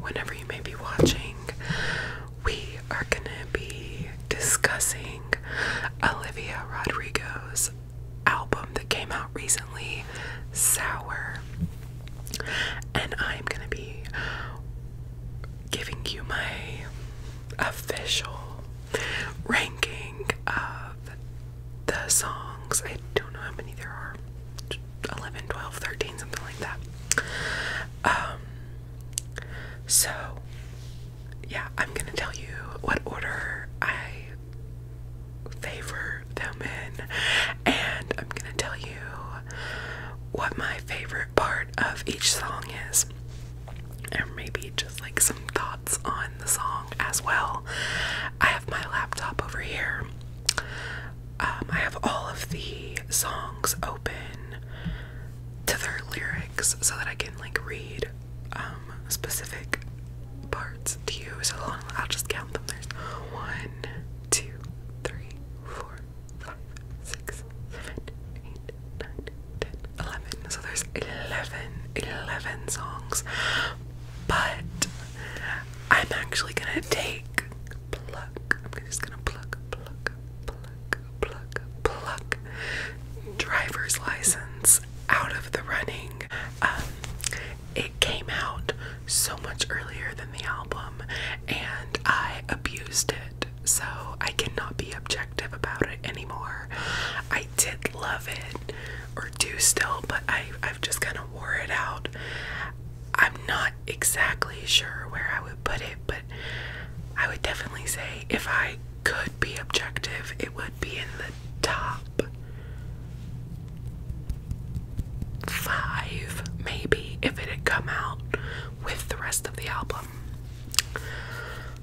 whenever you may be watching, we are gonna be discussing Olivia Rodrigo's album that came out recently, Sour. And I'm gonna be giving you my official ranking of the songs. I don't know how many there are, 11, 12, 13, something like that. So yeah, I'm gonna tell you what order I favor them in, and I'm gonna tell you what my favorite part of each song is, and maybe just like some thoughts on the song as well. I have my laptop over here. I have all of the songs open to their lyrics so that I can like read specific parts to you. So I'll just count them. There's 1, 2, 3, 4, 5, 6, 7, 8, 9, 10, 11. So there's 11 songs. But I'm actually gonna I'm just gonna pluck Driver's License out of the running. It came out so much earlier than the album, and I abused it, so I cannot be objective about it anymore. I did love it, or do still, but I've just kind of wore it out. I'm not exactly sure where I would put it, but I would definitely say if I could be objective, it would be in the top 5, maybe, if it had come out with the rest of the album.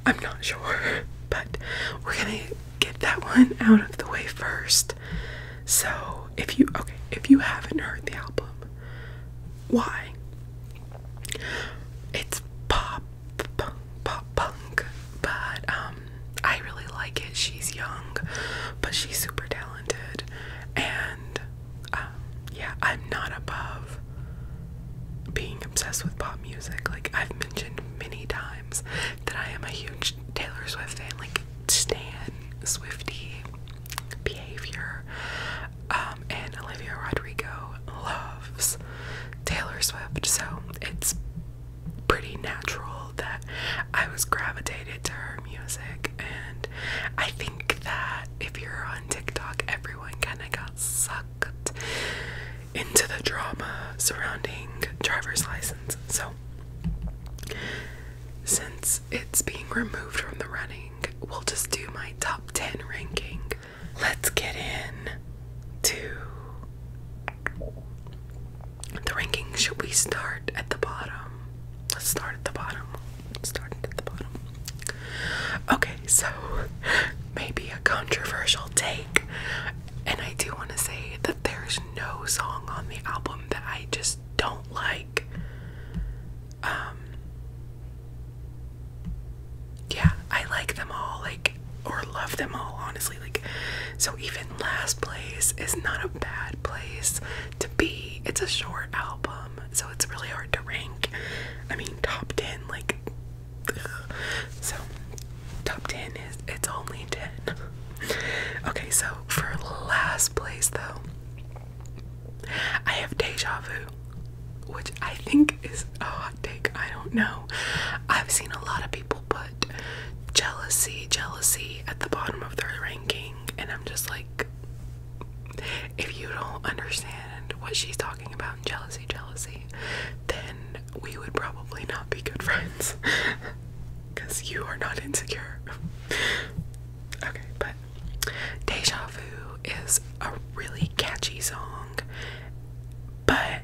I'm not sure, but we're gonna get that one out of the way first. So if you haven't heard the album, why? It's pop punk, but I really like it. She's young, but she's super talented, and yeah, I'm not above being obsessed with pop music. Like, I've mentioned many times that I am a huge Taylor Swift fan, like stan, Swiftie behavior, and Olivia Rodrigo loves Taylor Swift, so it's pretty natural that I was gravitated to her music. And I think that if you're on TikTok, everyone kind of got sucked into the drama surrounding Driver's License. So since it's being removed from the running, we'll just do my top 10 ranking. Let's get in to the ranking. Should we start at the bottom? Let's start at the bottom. Okay, so maybe a controversial take, and I do want to say that there's no song on the album that I just don't like. Yeah, I like them all, like, or love them all, honestly. Like, so even last place is not a bad place to be. It's a short album, so it's really hard to rank. I mean, top 10, like, ugh. So top 10 is, it's only 10. Okay, so for last place though, I have Deja Vu, which I think is a hot take. I don't know. I've seen a lot of people put Jealousy at the bottom of their ranking, and I'm just like, if you don't understand what she's talking about in Jealousy, then we would probably not be good friends, because you are not insecure. Okay, but Deja Vu is a really catchy song, but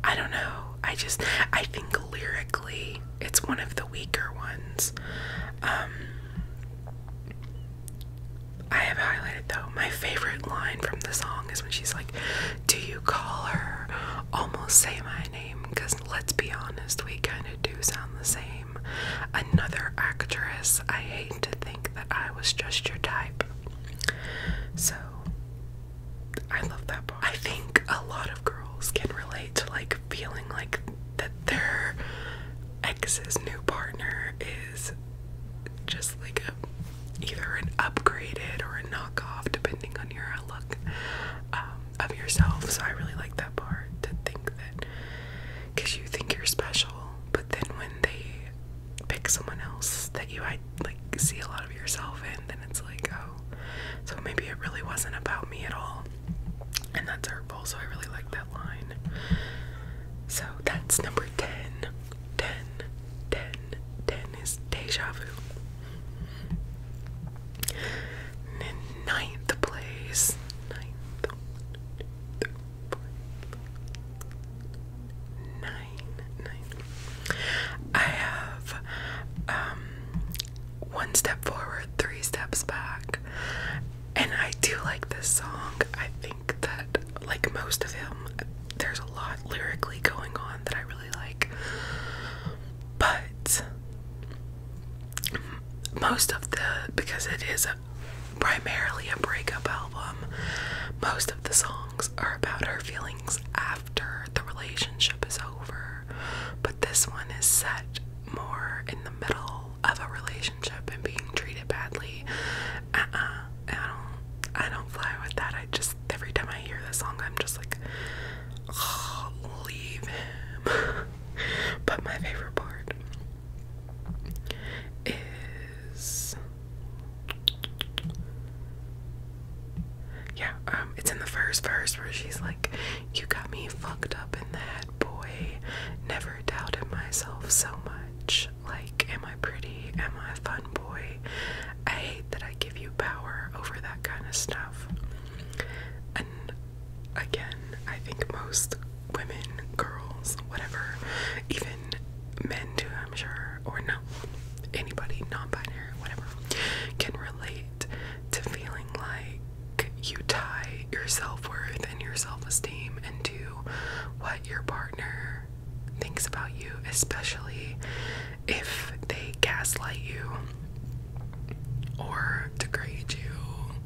I don't know, I think lyrically it's one of the weaker ones. I have highlighted though, my favorite line from the song is when she's like, do you call her, almost say my name, because let's be honest, we kind of do sound the same. Another actress, I hate to think that I was just your type. So I love that part. I think a lot of girls can relate to like feeling like that their ex's new partner is just like either an upgraded or a knockoff, depending on your outlook of yourself. So I really like that part, to think that, because you think you're special, but then when they pick someone else that you like see a lot of yourself in, then it's like, oh, so maybe it really wasn't about me at all, and that's hurtful. So I really like that line. So that's number 10. 10 is Deja Vu. In ninth place, I have One Step Forward, Three Steps Back. And I do like this song. I think that, like most of him, there's a lot lyrically going on that I really like. But most of because it is primarily a breakup album, most of the songs are about her feelings after the relationship is over. But this one is set more in the middle of a relationship and being treated badly. I don't fly with that. I just, every time I hear this song, I'm just like, oh, leave him. But my favorite part is, yeah, it's in the first verse where she's like, you got me fucked up in the head, boy. Never doubted myself so much. Like, am I pretty? Am I fun, boy? I hate that I give you power over that kind of stuff. And again, I think most women, girls, whatever, even men too, I'm sure, or no, anybody, non-binary, whatever, can relate to feeling like you tie your self-worth and your self-esteem into what your partner thinks about you, especially if they gaslight you or degrade you,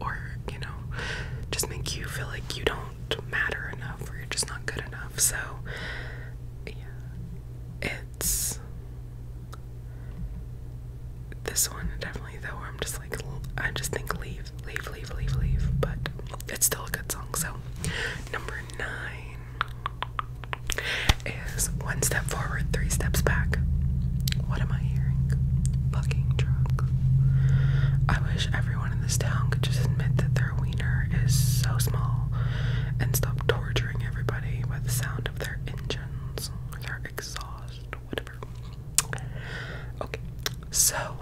or, you know, just make you feel like you don't matter enough, or you're just not good enough. So yeah, it's this one definitely, though, I'm just like, I just think leave, but it's still a good song. So number 9 is One Step Forward, Three Steps Back. What am I hearing? Fucking drugs. I wish everyone in this town could just admit that their wiener is so small and stop torturing everybody by the sound of their engines or their exhaust, whatever. Okay, so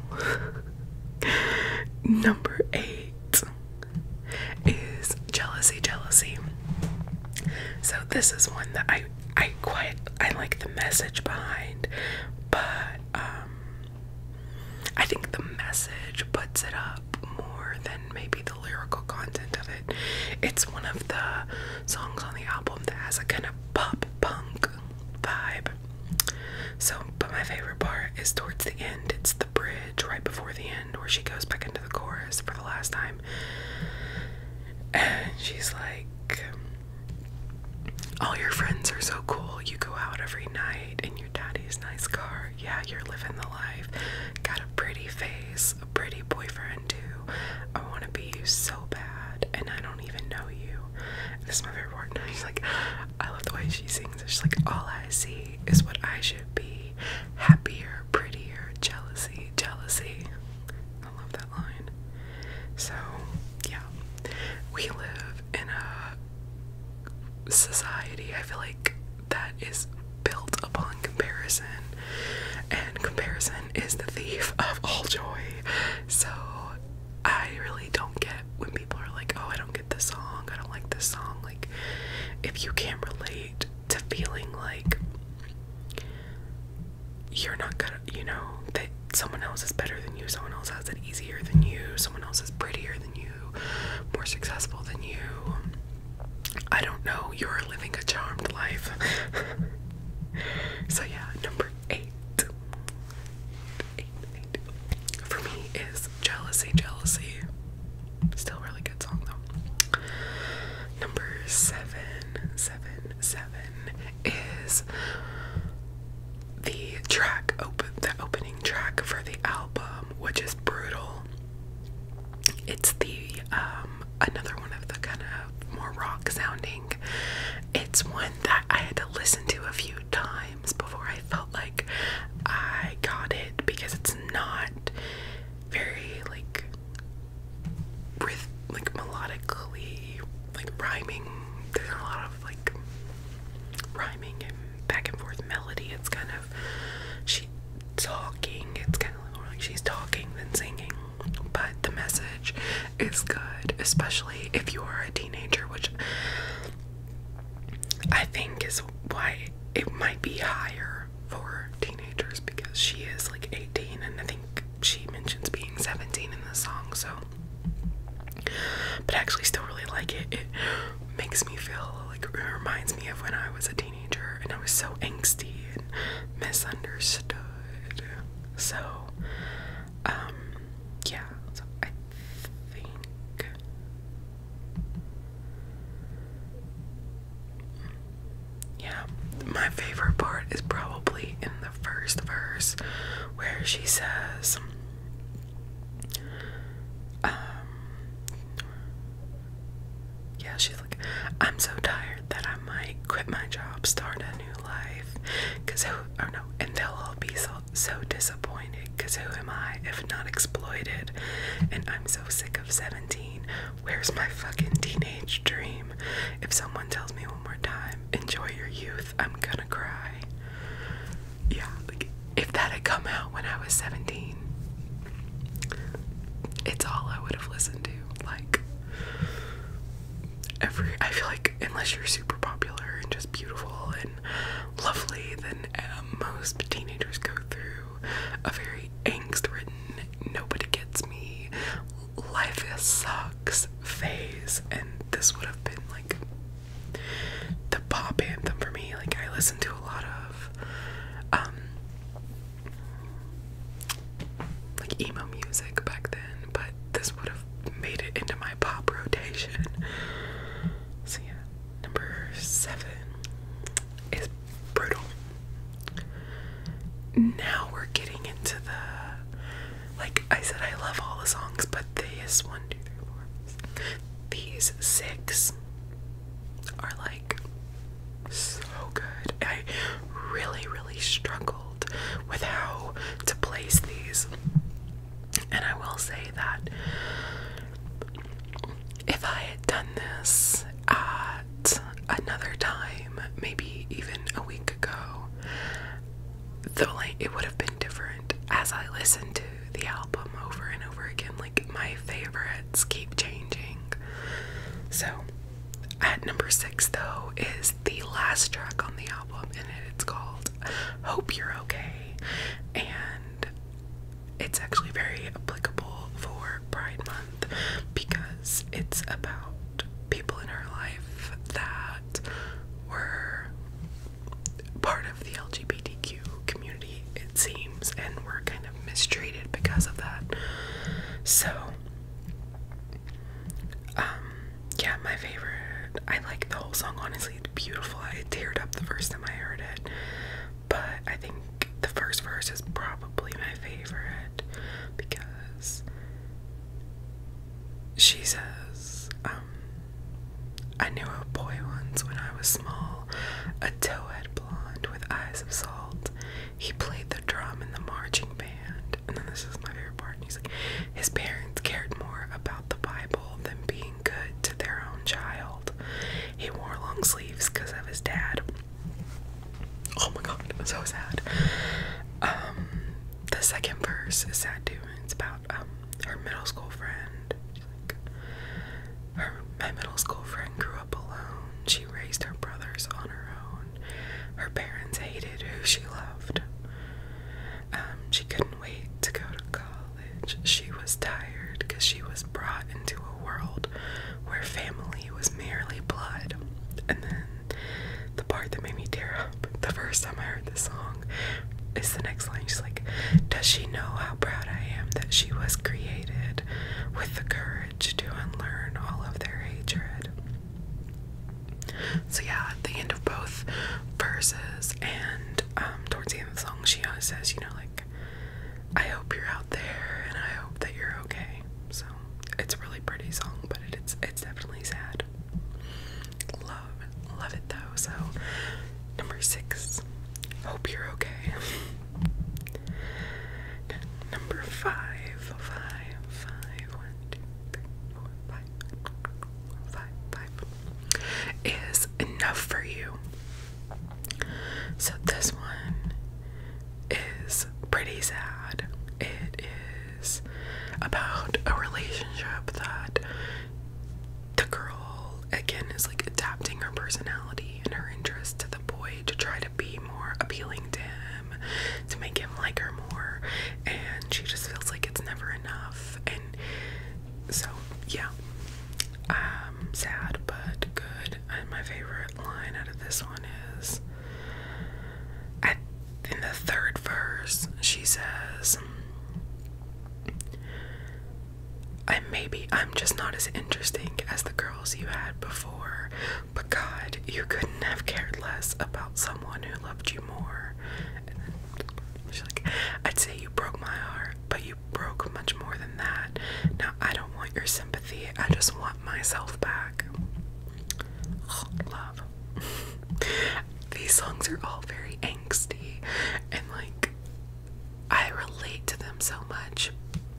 number 8 is Jealousy. So this is one that I like the message behind, but I think the message puts it up more than maybe the lyrical content of it. It's one of the songs on the album that has a kind of pop punk vibe. So, but my favorite part is towards the end. It's the bridge right before the end where she goes back into the chorus for the last time. And she's like, all your friends are so cool. You go out every night in your daddy's nice car. Yeah, you're living the life. Got a pretty face, a pretty boyfriend too. I want to be you so bad, and I don't even know you. And this is my favorite part. And she's like, I love the way she sings. She's like, all I see is what I should be. Happier, prettier, jealousy. I love that line. So, yeah. We live in a society, I feel like, that is built upon comparison, and comparison is the thief of all joy. So I really don't get when people are like, oh, I don't get this song, I don't like this song. Like, if you can't relate to feeling like you're not gonna, you know, that someone else is better than you, someone else has it easier than you, someone else is prettier than you, more successful than you, I don't know, you're living a charmed life. So yeah, number 8 for me is Jealousy. Still a really good song though. Number 7 is the track track for the album, which is Brutal. It's the another one of the kind of more rock sounding. It's one that I had to listen to a few times before I felt like I got it, because it's not very like melodically like rhyming. There's a lot of like rhyming and back and forth melody. It's kind of she talking. It's kind of more like she's talking than singing. But the message is good, especially if you are a teenager, which I think is why it might be higher for teenagers, because she is like 18 and I think she mentions being 17 in the song. So, but I actually still really like it. It makes me feel like, it reminds me of when I was a teenager and I was so angsty and misunderstood. So yeah, so I think yeah, my favorite part is probably in the first verse where she says yeah, she's like, I'm so tired that I might quit my job, start a new life, and they'll all be so disappointed, cause who am I if not exploited, and I'm so sick of 17, where's my fucking teenage dream, if someone tells me one more time, enjoy your youth, I'm gonna cry. Yeah, like, if that had come out when I was 17, it's all I would have listened to, like, I feel like unless you're super popular and just beautiful and lovely, then most teenagers go through a very angst-ridden, nobody gets me, life sucks phase, and this would have been like the pop anthem for me. Like, I listened to a lot of like emo music back then, but this would have made it into my pop rotation. So yeah, number 7 is Brutal. Now we're getting into the, like I said, I love all the songs, but these 1, 2, 3, 4, these 6 are like so good. I really struggled with how to place these, and I will say that if I had done this at another time, maybe even a week ago, it would have been different. As I listened to the album over and over again, like, my favorites keep changing. So at number 6 though is the last track on the album, and it's called Hope You're Okay, and it's actually very applicable for Pride Month because it's about people in her life that were part of the LGBTQ community, it seems, and were kind of mistreated because of that. So yeah, my favorite, I like the whole song, honestly. It's beautiful. I teared up the first time I heard it, but I think the first verse is probably my favorite because she says, I knew a boy once when I was small, a towhead blonde with eyes of salt. He played the drum in the marching band. And then this is my favorite part. And he's like, his parents cared more about the Bible than being good to their own child. He wore long sleeves because of his dad. Oh my god, it was so sad. The second verse is sad too, and it's about her middle school friend. She's like, my middle school friend grew up alone. She raised her brothers on her own. Her parents hated who she loved. She couldn't wait to go to college. She was tired because she was brought into a world where family was merely blood. And then the part that made me tear up the first time I heard this song is the next line. She's like, does she know how proud I am that she was created with the courage to unlearn all of their hatred? So yeah, at the end of both verses and towards the end of the song, she always says, you know, like, I hope you're out there, and I hope that you're okay. So, it's a really pretty song, but it's definitely sad. Love it though. So, number 6, hope you're okay. Number 5, is Enough for You. So this one is pretty sad. It is about a relationship that the girl, again, is like adapting her personality and her interest to the boy to try to be more appealing to him, to make him like her more, and she just feels like it's never enough. And so yeah, sad but good. And my favorite line out of this one is in the 3rd verse. She says, I'm just not as interesting as the girls you had before, but God, you couldn't have cared less about someone who loved you more. And then she's like, I'd say you broke my heart, but you broke much more than that. Now I don't want your sympathy, I just want myself back. Oh, love. These songs are all very angsty, and like, I relate to them so much,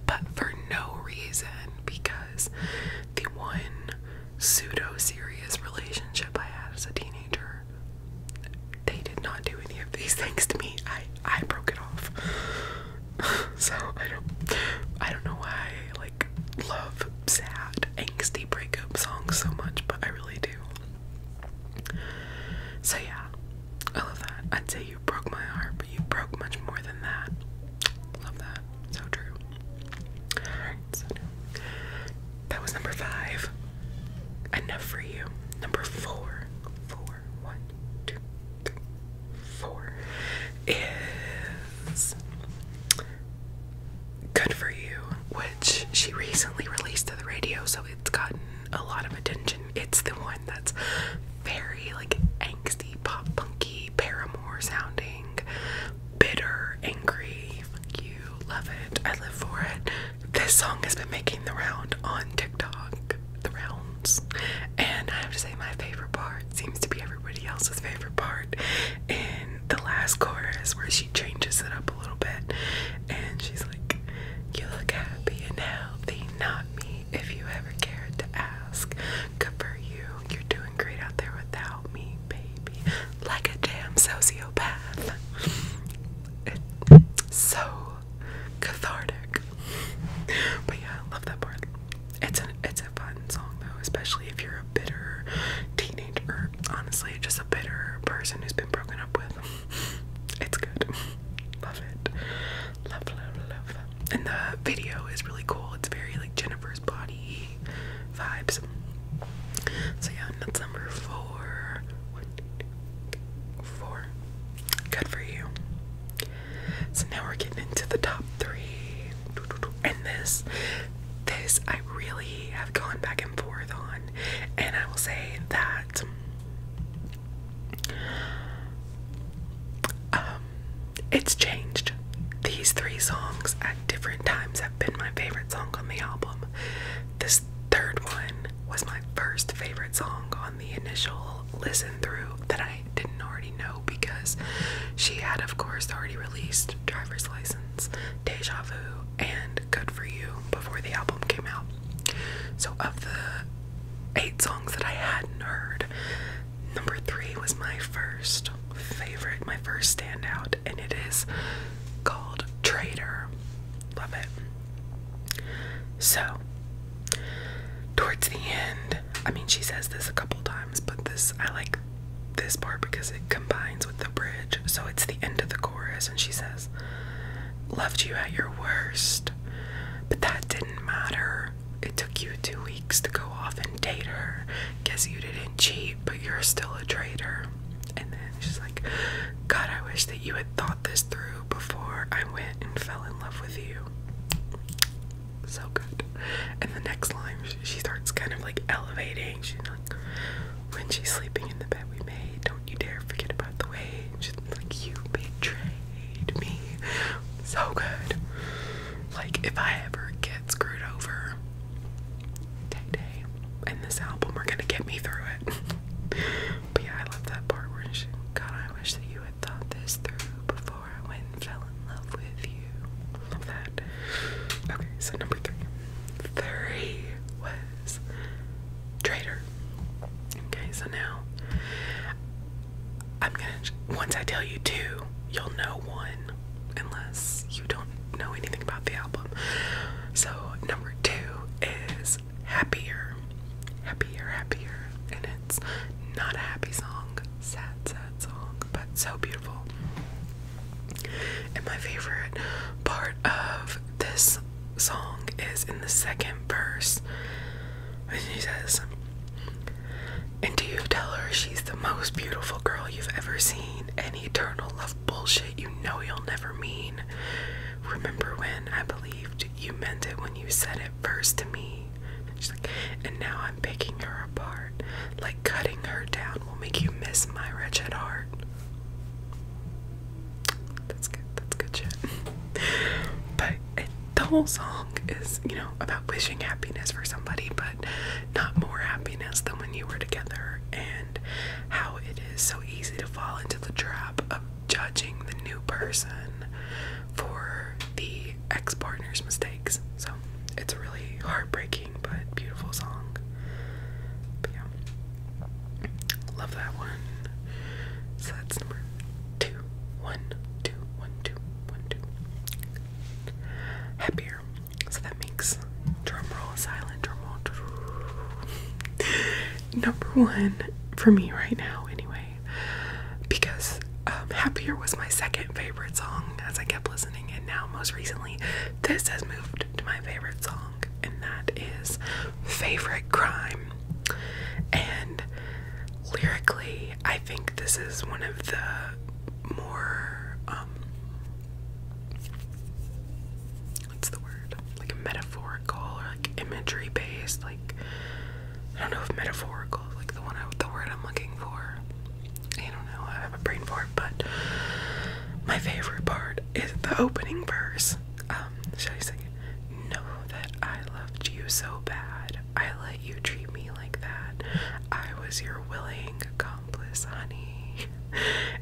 but for no reason, because the one pseudo-serious relationship I had as a teenager, they did not do any of these things to me. I broke it off. So I don't know why I like love sad, angsty breakup songs so much, but I really do. So yeah, I love that. I'd say you broke my heart, but you broke much more than that. Love that. So true. Alright, so that was number 5. Enough for You. Number 4. 1, 2, 3, 4 is Good For You, which she recently released to the radio, so it's gotten a lot of attention. It's the one that's very like angsty, pop punky, Paramore sounding, bitter, angry. Fuck you, love it, I live for it. This song has been making the round on TikTok, the rounds, and I have to say my favorite part seems to be everybody else's favorite part in the last chorus, where she changes it up a little bit and she's like, you look happy and healthy, not me, if you ever cared to ask. Good for you, you're doing great out there without me, baby, like a damn sociopath. It's so cathartic. But yeah, I love that part. It's a fun song though, especially if you're a bitter teenager, honestly, just a bitter person who's been broken up with. It's good. Love it. Love. And the video is really cool. It's very like Jennifer's Body vibes. So yeah, that's number 4. 4. Good For You. So now we're getting into the top 3. And this I really have gone back and forth on. And I will say that it's changed. These 3 songs at different times have been my favorite song on the album. This 3rd one was my first favorite song on the initial listen through that I didn't already know, because she had, of course, already released Driver's License, Deja Vu, and Good For You before the album came out. So of the 8 songs that I hadn't heard, number 3 was my first favorite, my first standout, and it is called Traitor. Love it. So towards the end, I mean, she says this a couple times, but I like this part because it combines with the bridge. So it's the end of the chorus, and she says, loved you at your worst, but that didn't matter. It took you 2 weeks to go off and date her. Guess you didn't cheat, but you're still a traitor. And then she's like, God, I wish that you had thought this through before I went and fell in love with you. So good. And the next line, she starts kind of like elevating. She's like, when she's sleeping in the bed we made, don't you dare forget about the way. She's like, you betrayed me. So good. if I ever get screwed over, Day Day and this album are gonna get me through it. But yeah, I love that part where she, God, I wish that you had thought this through before I went and fell in love with you. Love that. Okay, so number 3. 3 was Traitor. Okay, so now I'm gonna, once I tell you 2, you'll know 1, unless you don't know anything about the album. So number 2 is Happier. Happier, Happier. And it's not a happy song, sad song, but so beautiful. And my favorite part of this song is in the second verse, and he says, and do you tell her she's the most beautiful girl you've ever seen? Any eternal love bullshit you know you'll never mean. Remember when I believed you meant it when you said it first to me? She's like, and now I'm picking her apart. Like cutting her down will make you miss my wretched heart. That's good shit. But the whole song is, you know, about wishing happiness for somebody, but not more happiness than when you were together, and how it is so easy to fall into the trap of judging the new person for the ex-partner's mistakes. So it's a really heartbreaking but beautiful song. But yeah, love that one. So that's number 2. 1, 2, 1, 2, 1, 2. Happier. So that makes drumroll, silent drumroll. Number 1 for me right now, anyway, because Happier was my second favorite song as I kept listening, and now most recently this has moved to my favorite song, and that is Favorite Crime. And lyrically, I think this is one of the more what's the word, like metaphorical or like imagery based, like, I don't know if metaphorical is like the word I'm looking for. I don't know, I have a brain for it. But my favorite part is the opening verse. Should I sing it? Know that I loved you so bad, I let you treat me like that. I was your willing accomplice, honey.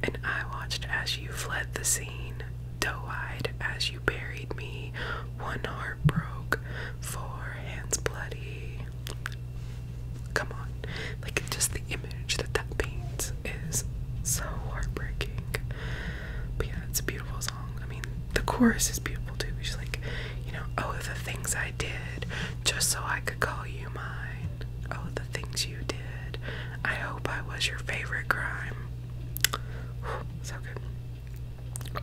And I watched as you fled the scene, doe-eyed as you buried me. One heart broke, 4 hands bloody. Come on, like just the image that paints is so heartbreaking. But yeah, it's a beautiful song. I mean, the chorus is beautiful too. She's like, you know, oh, the things I did just so I could call you mine. Oh, the things you did. I hope I was your favorite crime. So good.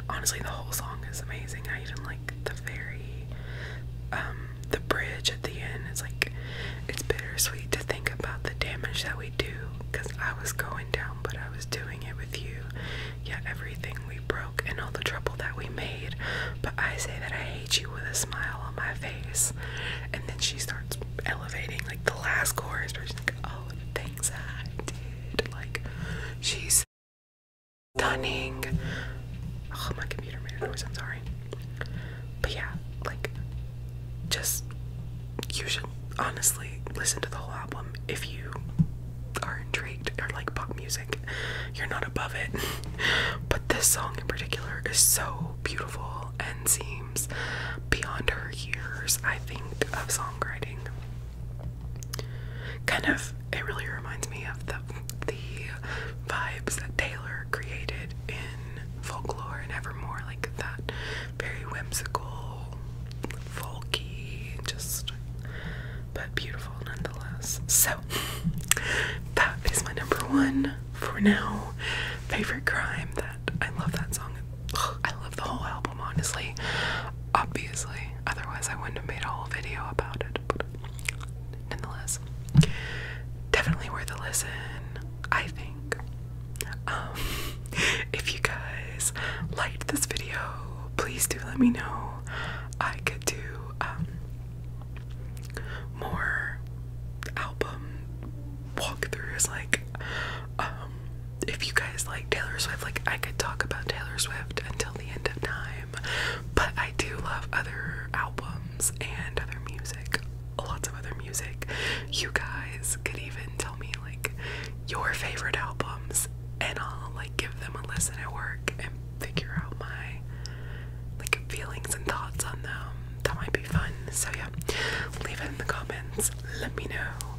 Honestly, the whole song is amazing. I even like the the bridge at the end. It's like, it's bittersweet to think about the damage that we do, because I was going down, but I was doing it with you. Yeah, everything we broke and all the trouble that we made, but I say that I hate you with a smile on my face. And then she starts elevating, like the last chorus where she's like, oh, the things I did. Like, she's stunning. Oh, my computer made a noise, I'm sorry. But yeah, like, just, you should honestly listen to the whole album if you are intrigued or like pop music. You're not above it. But this song in particular is so beautiful and seems beyond her years, I think, of songwriting. Kind of, it really reminds me of the vibes that Taylor created in Folklore and Evermore, like that very whimsical, folky, just, but beautiful nonetheless. So that is my number 1 for now. Favorite Crime. That I love that song. I love the whole album, honestly. Obviously, otherwise I wouldn't have made a whole video about it. But nonetheless, definitely worth a listen, I think. If you guys liked this video, please do let me know. I could do more album walkthroughs, like if you guys like Taylor Swift, like I could talk about Taylor Swift until the end of time. But I do love other albums and other music, lots of other music. You guys could even tell me like your favorite albums, and I'll like give them a listen at work and figure out my like feelings and thoughts on them. That might be fun. So yeah, leave it in the comments, let me know.